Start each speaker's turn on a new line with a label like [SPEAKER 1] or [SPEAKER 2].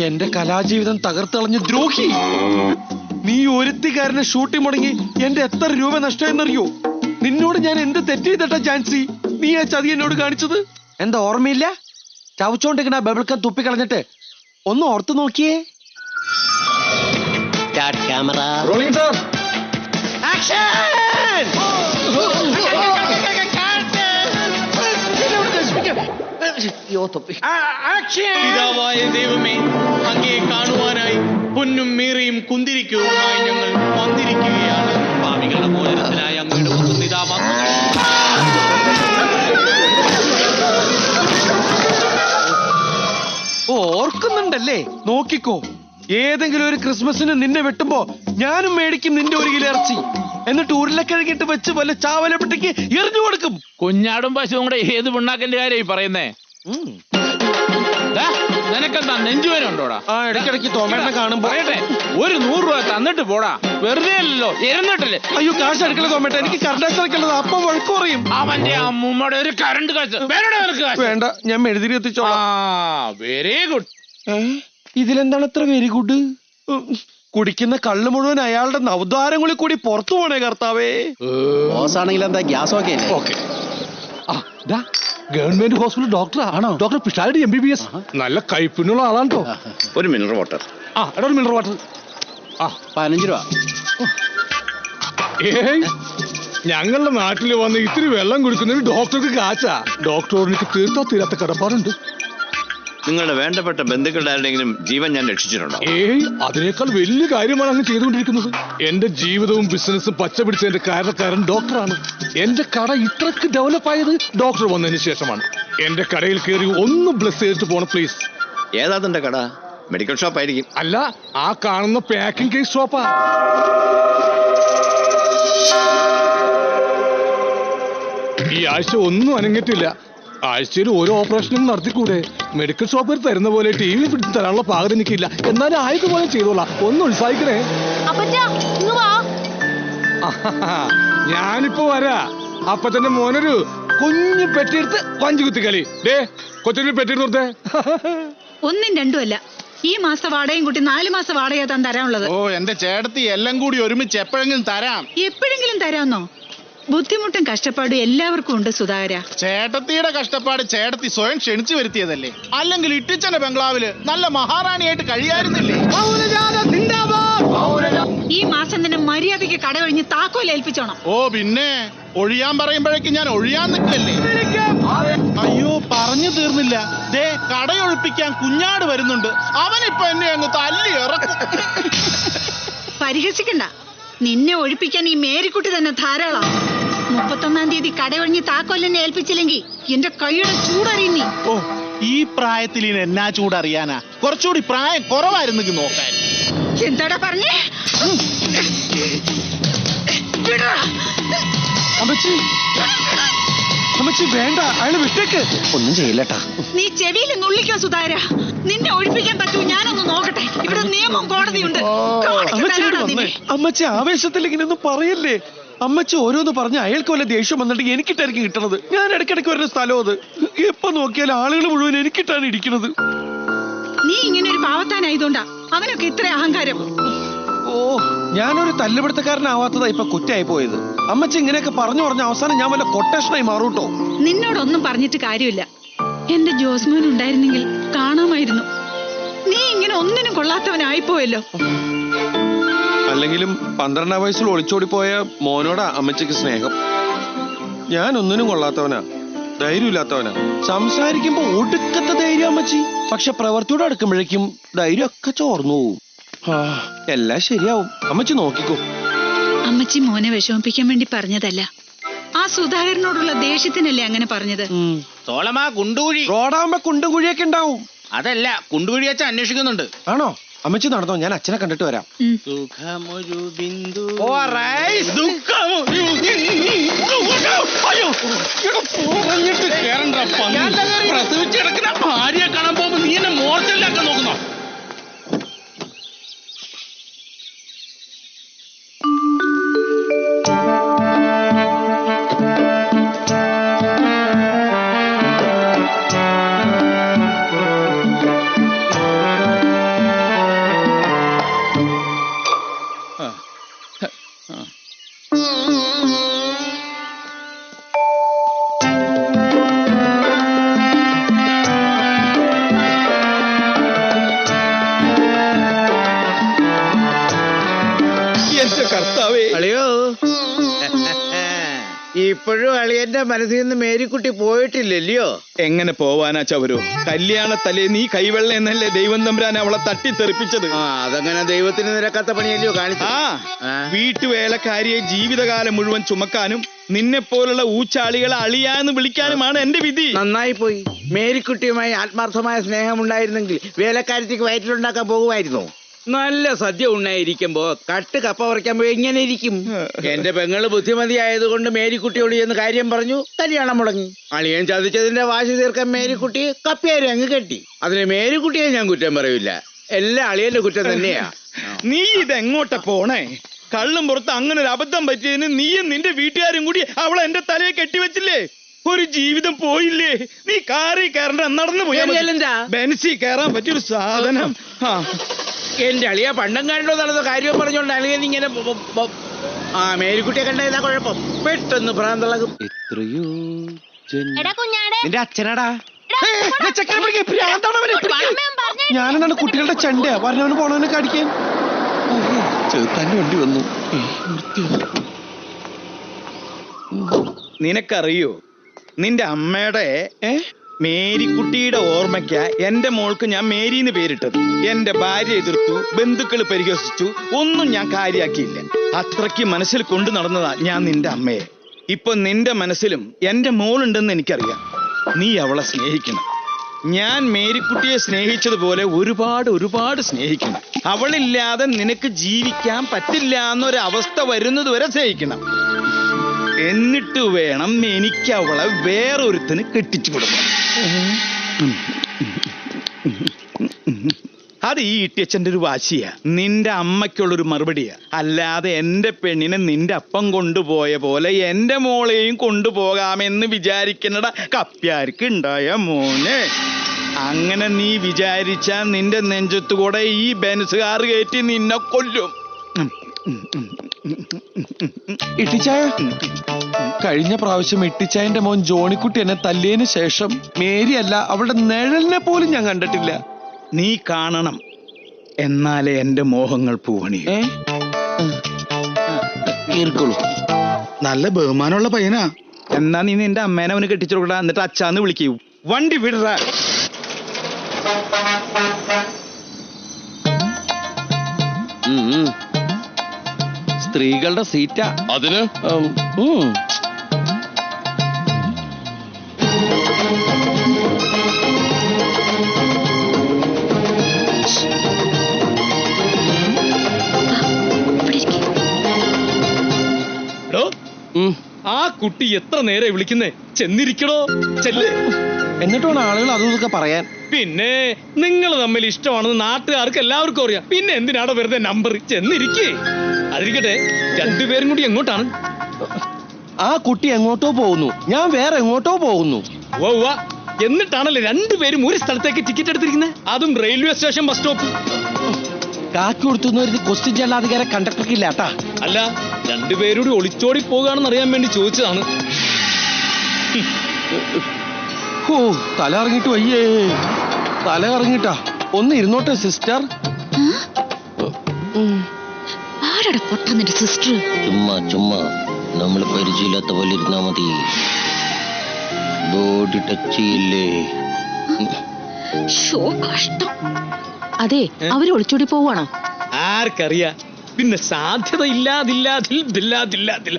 [SPEAKER 1] എന്റെ കലാജീവിതം തകർത്തളഞ്ഞ ദ്രോഹി. നീ ഒരുത്തിക്കാരനെ ഷൂട്ടിംഗ് മുടങ്ങി എന്റെ എത്ര രൂപ നഷ്ടമെന്നറിയോ? നിന്നോട് ഞാൻ എന്ത് തെറ്റ് ചെയ്തിട്ടാ ജാൻസി നീ ആ ചതി എന്നോട് കാണിച്ചത്? എന്താ ഓർമ്മയില്ല? ചവച്ചോണ്ടിരിക്കണ ബബിൾക്കം തുപ്പിക്കളഞ്ഞിട്ട് ഒന്ന് ഓർത്തു നോക്കിയേ.
[SPEAKER 2] പിതാവായ ദൈവമേ, അങ്ങയെ കാണുവാനായി പൊന്നും മീറിയും കുന്തിരിക്കവുമായി ഞങ്ങൾ വന്നിരിക്കുകയാണ്. പാപികളുടെ മോചനത്തിനായി അങ്ങയുടെ പുത്രനിതാ വന്നു.
[SPEAKER 1] ഓർക്കുന്നുണ്ടല്ലേ? നോക്കിക്കോ, ഏതെങ്കിലും ഒരു ക്രിസ്മസിന് നിന്നെ വെട്ടുമ്പോ ഞാനും മേടിക്കും നിന്റെ ഒരു കിലോ ഇറച്ചി. എന്നിട്ട് ഉരുളക്കിഴങ്ങിട്ട് വെച്ച് വല്ല ചാവലപ്പെട്ടിക്ക് എറിഞ്ഞു കൊടുക്കും.
[SPEAKER 2] കുഞ്ഞാടും പശുവും കൂടെ ഏത് പിണ്ണാക്കന്റെ കാര്യമായി പറയുന്നേ? നിനക്കെന്താ നെഞ്ചുവേനുണ്ടോടാ?
[SPEAKER 1] ആ, ഇടയ്ക്കിടയ്ക്ക് തോമേട്ടനെ കാണുമ്പോ
[SPEAKER 2] പറയട്ടെ, ഒരു 100 രൂപ തന്നിട്ട് പോടാ. വെറുതെ അല്ലല്ലോ, ഇരുന്നിട്ടല്ലേ.
[SPEAKER 1] അയ്യോ, കാശ് എടുക്കല തോമേട്ട, എനിക്ക് കറണ്ട് അടയ്ക്കുള്ളത്. അപ്പം വഴക്ക് പറയും.
[SPEAKER 2] അവന്റെ അമ്മൂമ്മയുടെ ഒരു കറണ്ട് കാശ്
[SPEAKER 1] വേണ്ട, ഞാൻ മെഴുതിരി എത്തിച്ചോളാം.
[SPEAKER 2] Very good.
[SPEAKER 1] ഇതിലെന്താണ് ഇത്ര വെരി ഗുഡ്? കുടിക്കുന്ന കള്ള് മുഴുവൻ അയാളുടെ നവദ്വാരങ്ങളിൽ കൂടി പുറത്തു പോണേ കർത്താവേ.
[SPEAKER 3] ആണെങ്കിൽ എന്താ ഗ്യാസ് ഒക്കെ
[SPEAKER 1] ഓക്കെ. ഗവൺമെന്റ് ഹോസ്പിറ്റൽ ഡോക്ടർ ആണോ? Doctor Pisharody MBBS. നല്ല കൈപ്പിനുള്ള ആളാണോ?
[SPEAKER 3] ഒരു മിനറൽ വാട്ടർ.
[SPEAKER 1] ഒരു മിനറൽ വാട്ടർ.
[SPEAKER 3] 15 രൂപ.
[SPEAKER 1] ഞങ്ങളുടെ നാട്ടിൽ വന്ന് ഇത്തിരി വെള്ളം കുടിക്കുന്നതിന് ഡോക്ടർക്ക് കാച്ചാ. ഡോക്ടറോട് എനിക്ക് തീർത്താ തീരാത്ത കടപ്പാടുണ്ട്.
[SPEAKER 3] നിങ്ങളുടെ വേണ്ടപ്പെട്ട ബന്ധുക്കളുടെ ആരുടെയെങ്കിലും ജീവൻ ഞാൻ രക്ഷിച്ചിട്ടുണ്ടോ?
[SPEAKER 1] അതിനേക്കാൾ വലിയ കാര്യമാണ് അങ്ങ് ചെയ്തുകൊണ്ടിരിക്കുന്നത്. എന്റെ ജീവിതവും ബിസിനസ്സും പച്ച പിടിച്ചതിന്റെ കാരണക്കാരൻ ഡോക്ടറാണ്. എന്റെ കട ഇത്രക്ക് ഡെവലപ്പ് ആയത് ഡോക്ടർ വന്നതിന് ശേഷമാണ്. എന്റെ കടയിൽ കയറി ഒന്ന് ബ്ലസ് ചെയ്തിട്ട് പോണം പ്ലീസ്.
[SPEAKER 3] ഏതാ തന്റെ കട? മെഡിക്കൽ ഷോപ്പ് ആയിരിക്കും.
[SPEAKER 1] അല്ല, ആ കാണുന്ന പാക്കിംഗ് കേസ് ഷോപ്പാ. ഈ ആഴ്ച ഒന്നും അനങ്ങിയിട്ടില്ല. ആഴ്ചയിൽ ഓരോ ഓപ്പറേഷനും നടത്തിക്കൂടെ? മെഡിക്കൽ ഷോപ്പിൽ തരുന്ന പോലെ TV പിടിച്ച് തരാനുള്ള പാകം എനിക്കില്ല. എന്നാലും ആയതുപോലെ ചെയ്തോളാം. ഒന്ന് ഉത്സാഹിക്കണേ. ഞാനിപ്പോ വരാ. അപ്പൊ തന്നെ മോനൊരു കുഞ്ഞു പെട്ടിയെടുത്ത് വഞ്ചി കുത്തിക്കളി. കൊച്ചൊരു പെട്ടിയെടുത്ത് കൊടുത്തേ.
[SPEAKER 4] 1ഉം 2ഉം അല്ല, ഈ മാസത്തെ വാടകയും കൂട്ടി 4 മാസം വാടക താൻ തരാനുള്ളത്.
[SPEAKER 5] ഓ, എന്റെ ചേട്ടത്തി എല്ലാം കൂടി ഒരുമിച്ച് എപ്പോഴെങ്കിലും തരാം.
[SPEAKER 4] എപ്പോഴെങ്കിലും തരാമെന്നോ? ബുദ്ധിമുട്ടും കഷ്ടപ്പാടും എല്ലാവർക്കും ഉണ്ട് സുധാകര.
[SPEAKER 5] ചേട്ടത്തിയുടെ കഷ്ടപ്പാട് ചേട്ടത്തി സ്വയം ക്ഷണിച്ചു വരുത്തിയതല്ലേ? അല്ലെങ്കിൽ ഇട്ടിച്ചന്റെ ബംഗ്ലാവില് നല്ല മഹാറാണിയായിട്ട് കഴിയായിരുന്നില്ലേ?
[SPEAKER 4] ഈ മാസം തന്നെ മര്യാദയ്ക്ക് കട ഒഴിഞ്ഞ് താക്കോൽ ഏൽപ്പിച്ചോണം.
[SPEAKER 5] ഓ പിന്നെ, ഒഴിയാൻ പറയുമ്പോഴേക്കും ഞാൻ ഒഴിയാൻ നിൽക്കല്ലേ? അയ്യോ, പറഞ്ഞു തീർന്നില്ല. ദേ, കടയൊഴിപ്പിക്കാൻ കുഞ്ഞാട് വരുന്നുണ്ട്. അവനിപ്പൊ എന്നെ അങ്ങ് തല്ലി ഇറക്കും.
[SPEAKER 4] പരിഹസിക്കണ്ട. നിന്നെ ഒഴിപ്പിക്കാൻ ഈ മേരിക്കുട്ടി തന്നെ ധാരാളം. 31-ാം തീയതി കടയൊഴിഞ്ഞ് താക്കോലിനെ ഏൽപ്പിച്ചില്ലെങ്കിൽ എന്റെ കൈയുടെ ചൂടറിയുന്നീ.
[SPEAKER 5] ഓ, ഈ പ്രായത്തിൽ എന്നാ ചൂടറിയാനാ? കുറച്ചുകൂടി പ്രായം കുറവായിരുന്നു നോക്കാൻ.
[SPEAKER 4] എന്താടാ പറഞ്ഞേ?
[SPEAKER 1] അമ്മച്ചി വേണ്ട, അയാള് വിട്ടേക്ക്.
[SPEAKER 3] ഒന്നും ചെയ്യില്ലട്ടാ.
[SPEAKER 4] നീ ചെവിയിൽ നുള്ളിക്കോ സുധാകര. നിന്നെ ഒഴിപ്പിക്കാൻ പറ്റൂ, ഞാനൊന്ന് നോക്കട്ടെ. ഇവിടെ നിയമം കോടതിയുണ്ട്.
[SPEAKER 1] അമ്മച്ചി ആവേശത്തിൽ ഇങ്ങനെയൊന്നും പറയല്ലേ. അമ്മച്ചി ഓരോന്ന് പറഞ്ഞ് അയാൾക്ക് വല്ല ദേഷ്യം വന്നിട്ട് എനിക്കിട്ടായിരിക്കും കിട്ടണത്. ഞാൻ ഇടയ്ക്കിടയ്ക്ക് വരുന്ന സ്ഥലം അത്. എപ്പോ നോക്കിയാലും ആളുകൾ മുഴുവൻ എനിക്കിട്ടാണ് ഇരിക്കുന്നത്.
[SPEAKER 4] നീ ഇങ്ങനെ ഒരു പാവത്താനായതുകൊണ്ടാ അവനൊക്കെ ഇത്ര അഹങ്കാരം.
[SPEAKER 1] ഓ, ഞാനൊരു തല്ലുപിടുത്തക്കാരനാവാത്തതാ ഇപ്പൊ കുറ്റായി പോയത്. അമ്മച്ചി ഇങ്ങനെയൊക്കെ പറഞ്ഞു അവസാനം ഞാൻ വല്ല കൊട്ടേഷനായി മാറൂട്ടോ.
[SPEAKER 4] നിന്നോടൊന്നും പറഞ്ഞിട്ട് കാര്യമില്ല. എന്റെ ജോസ്മോൻ ഉണ്ടായിരുന്നെങ്കിൽ കാണാമായിരുന്നു. നീ ഇങ്ങനെ ഒന്നിനും കൊള്ളാത്തവനായിപ്പോയല്ലോ.
[SPEAKER 1] അല്ലെങ്കിലും 12-ാം വയസ്സിൽ ഒളിച്ചോടി പോയ മോനോടാ അമ്മച്ചിക്ക് സ്നേഹം. ഞാൻ ഒന്നിനും കൊള്ളാത്തവനാ, ധൈര്യമില്ലാത്തവനാ. സംസാരിക്കുമ്പോ ഒടുക്കത്തെ ധൈര്യം അമ്മച്ചി. പക്ഷെ പ്രവൃത്തിയോട് അടുക്കുമ്പോഴേക്കും ധൈര്യം ഒക്കെ ചോർന്നു പോവും. എല്ലാം ശരിയാവും. അമ്മച്ചി നോക്കിക്കോ.
[SPEAKER 4] അമ്മച്ചി മോനെ വിഷമിപ്പിക്കാൻ വേണ്ടി പറഞ്ഞതല്ല. ആ സുധാകരനോടുള്ള ദേഷ്യത്തിനല്ലേ അങ്ങനെ പറഞ്ഞത്.
[SPEAKER 5] തോളമാ കുണ്ടുകുഴി.
[SPEAKER 1] റോഡാകുമ്പോ കുണ്ടും കുഴിയൊക്കെ ഉണ്ടാവും.
[SPEAKER 5] അതല്ല, കുണ്ടുകുഴി അച്ഛൻ അന്വേഷിക്കുന്നുണ്ട്.
[SPEAKER 1] ആണോ? അമ്മച്ചി നടന്നോ, ഞാൻ അച്ഛനെ കണ്ടിട്ട് വരാം.
[SPEAKER 5] സുഖമൊരു ബിന്ദു. പ്രസവിച്ചെടുക്കുന്ന ഭാര്യയെ കാണാൻ പോകുമ്പോ നീ എന്നെ മോർച്ചലിലാക്കാൻ നോക്കുന്നോ?
[SPEAKER 6] ഇപ്പോഴും അളിയന്റെ മനസ്സിൽ നിന്ന് മേരിക്കുട്ടി പോയിട്ടില്ലല്ലയോ?
[SPEAKER 2] എങ്ങനെ പോവാനാ ചവരു? കല്യാണത്തലേ നീ കൈവെള്ള എന്നല്ലേ ദൈവം തമ്പുരാൻ അവളെ തട്ടിത്തെറിപ്പിച്ചത്.
[SPEAKER 6] അതങ്ങനെ ദൈവത്തിന് നിരക്കാത്ത പണിയല്ലയോ കാണിച്ചു?
[SPEAKER 2] വീട്ടുവേലക്കാരിയെ ജീവിതകാലം മുഴുവൻ ചുമക്കാനും നിന്നെ പോലുള്ള ഊച്ചാളികളെ അളിയാന്ന് വിളിക്കാനുമാണ് എന്റെ വിധി.
[SPEAKER 6] നന്നായി പോയി. മേരിക്കുട്ടിയുമായി ആത്മാർത്ഥമായ സ്നേഹമുണ്ടായിരുന്നെങ്കിൽ വേലക്കാരത്തേക്ക് വയറ്റിലുണ്ടാക്കാൻ പോകുമായിരുന്നു. നല്ല സദ്യ ഉണ്ണായിരിക്കുമ്പോ കട്ട് കപ്പ പറിക്കാൻ പോയി എങ്ങനെ ഇരിക്കും? എന്റെ പെങ്ങള് ബുദ്ധിമതിയായതുകൊണ്ട് മേരിക്കുട്ടിയോട് എന്ന് കാര്യം പറഞ്ഞു, കല്യാണം മുടങ്ങി. അളിയൻ ചതിച്ചതിന്റെ വാശി തീർക്കാൻ മേരിക്കുട്ടി കപ്പയാരും അങ്ങ് കെട്ടി. അതിന് മേരിക്കുട്ടിയെ ഞാൻ കുറ്റം പറയൂല, എല്ലാം അളിയന്റെ കുറ്റം തന്നെയാ.
[SPEAKER 2] നീ ഇതെങ്ങോട്ടാ പോണേ? കള്ളും പുറത്ത് അങ്ങനെ ഒരു അബദ്ധം പറ്റിയതിന് നീയും നിന്റെ വീട്ടുകാരും കൂടി അവളെ എന്റെ തലയെ കെട്ടിവെച്ചില്ലേ? ഒരു ജീവിതം പോയില്ലേ? നീ കാറി കയറണ്ട, നടന്നു പോയാ ബെൻസി കയറാൻ പറ്റിയൊരു സാധനം.
[SPEAKER 6] എന്റെ അളിയ പണ്ടം കണ്ടോ നടന്ന കാര്യം പറഞ്ഞോണ്ട് അളിയൻ ഇങ്ങനെ മേരിക്കുട്ടിയെ കണ്ടതാ കുഴപ്പം. പെട്ടെന്ന് ഭ്രാന്തളകും.
[SPEAKER 1] എത്രയോ
[SPEAKER 7] നിന്റെ അച്ഛനാടാ.
[SPEAKER 1] ഞാനെന്താണ് കുട്ടികളുടെ ചണ്ടയാ പറഞ്ഞവന് പോണവനൊക്കെ അടിക്കാൻ? ചെറുത്താൻ്റെ വണ്ടി വന്നു.
[SPEAKER 2] നിനക്കറിയോ നിന്റെ അമ്മയുടെ മേരിക്കുട്ടിയുടെ ഓർമ്മയ്ക്ക എന്റെ മോൾക്ക് ഞാൻ മേരിന്ന് പേരിട്ടത്. എന്റെ ഭാര്യ എതിർത്തു, ബന്ധുക്കൾ പരിഹസിച്ചു, ഒന്നും ഞാൻ കാര്യാക്കിയില്ല. അത്രയ്ക്ക് മനസ്സിൽ കൊണ്ടു നടന്നതാ ഞാൻ നിന്റെ അമ്മയെ. ഇപ്പൊ നിന്റെ മനസ്സിലും എന്റെ മോളുണ്ടെന്ന് എനിക്കറിയാം. നീ അവളെ സ്നേഹിക്കണം. ഞാൻ മേരിക്കുട്ടിയെ സ്നേഹിച്ചതുപോലെ ഒരുപാട് ഒരുപാട് സ്നേഹിക്കണം. അവളില്ലാതെ നിനക്ക് ജീവിക്കാൻ പറ്റില്ല എന്നൊരവസ്ഥ വരുന്നത് വരെ സ്നേഹിക്കണം. എന്നിട്ട് വേണം എനിക്ക് അവളെ വേറൊരുത്തിന് കെട്ടിച്ചു കൊടുക്കണം. അത് ഈ ഇട്ടിയച്ഛന്റെ ഒരു വാശിയാ, നിന്റെ അമ്മയ്ക്കുള്ളൊരു മറുപടിയാ. അല്ലാതെ എന്റെ പെണ്ണിനെ നിന്റെ അപ്പം കൊണ്ടുപോയ പോലെ എന്റെ മോളെയും കൊണ്ടുപോകാമെന്ന് വിചാരിക്കണട കപ്പ്യാർക്ക് ഉണ്ടായ മോനെ. അങ്ങനെ നീ വിചാരിച്ചാ നിന്റെ നെഞ്ചത്തുകൂടെ ഈ ബെൻസുകാർ കയറ്റി നിന്നെ കൊല്ലും.
[SPEAKER 1] ഇട്ടിച്ചായ, കഴിഞ്ഞ പ്രാവശ്യം ഇട്ടിച്ചായന്റെ മോൻ ജോണിക്കുട്ടി എന്നെ തല്ലിയതിന് ശേഷം മേരി അല്ല അവളുടെ നിഴലിനെ പോലും ഞാൻ കണ്ടിട്ടില്ല.
[SPEAKER 2] നീ കാണണം, എന്നാലേ എന്റെ മോഹങ്ങൾ പൂവണി.
[SPEAKER 5] നല്ല ബഹുമാനമുള്ള പയ്യനാ.
[SPEAKER 2] എന്നാ നീ നിന്റെ അമ്മേനെ അവന് കെട്ടിച്ചു കൊടുക്കടാ, എന്നിട്ട് അച്ഛാന്ന് വിളിക്കൂ. വണ്ടി വിടറ.
[SPEAKER 1] സ്ത്രീകളുടെ സീറ്റാ
[SPEAKER 3] അതിന്
[SPEAKER 2] ആ കുട്ടി എത്ര നേരെ വിളിക്കുന്നേ? ചെന്നിരിക്കണോ? ചെല്ലേ.
[SPEAKER 1] എന്നിട്ട് വേണം ആളുകൾ അതും ഇതൊക്കെ പറയാൻ.
[SPEAKER 2] പിന്നെ നിങ്ങൾ തമ്മിൽ ഇഷ്ടമാണെന്ന് നാട്ടുകാർക്ക് എല്ലാവർക്കും അറിയാം. പിന്നെ എന്തിനാണോ വെറുതെ നമ്പർ? ചെന്നിരിക്കേ. അതിരിക്കട്ടെ, രണ്ടുപേരും കൂടി എങ്ങോട്ടാണ്?
[SPEAKER 1] ആ കുട്ടി എങ്ങോട്ടോ പോകുന്നു, ഞാൻ വേറെ എങ്ങോട്ടോ പോകുന്നു.
[SPEAKER 2] എന്നിട്ടാണല്ലേ രണ്ടുപേരും ഒരു സ്ഥലത്തേക്ക് ടിക്കറ്റ് എടുത്തിരിക്കുന്നത്, അതും റെയിൽവേ സ്റ്റേഷൻ ബസ് സ്റ്റോപ്പ്.
[SPEAKER 1] കാക്കി കൊടുത്തുന്ന ക്വസ്റ്റ്യൻ ചെല്ലാധികാരെ കണ്ടക്ടർക്ക് ഇല്ലാട്ടാ.
[SPEAKER 2] അല്ല, രണ്ടുപേരോട് ഒളിച്ചോടി പോകാണെന്ന് അറിയാൻ വേണ്ടി ചോദിച്ചതാണ്.
[SPEAKER 1] ഓ, തല ഇറങ്ങിട്ട് വയ്യേ, തല ഇറങ്ങിട്ടാ. ഒന്ന് ഇരുന്നോട്ടെ സിസ്റ്റർ.
[SPEAKER 7] ആരുടെ പൊട്ടന്നിട്ട് സിസ്റ്റർ?
[SPEAKER 8] ചുമ്മാ ചുമ്മാ നമ്മൾ പരിചയമില്ലാത്ത പോലെ ഇരുന്നാ മതി. ബോഡി ടച്ച് ചെയ്യില്ലേ.
[SPEAKER 7] കഷ്ടം. അതെ, അവര് ഒളിച്ചോടി പോവാണോ?
[SPEAKER 2] ആർക്കറിയാ? പിന്നെ സാധ്യത ഇല്ലാതില്ലാതില്ല.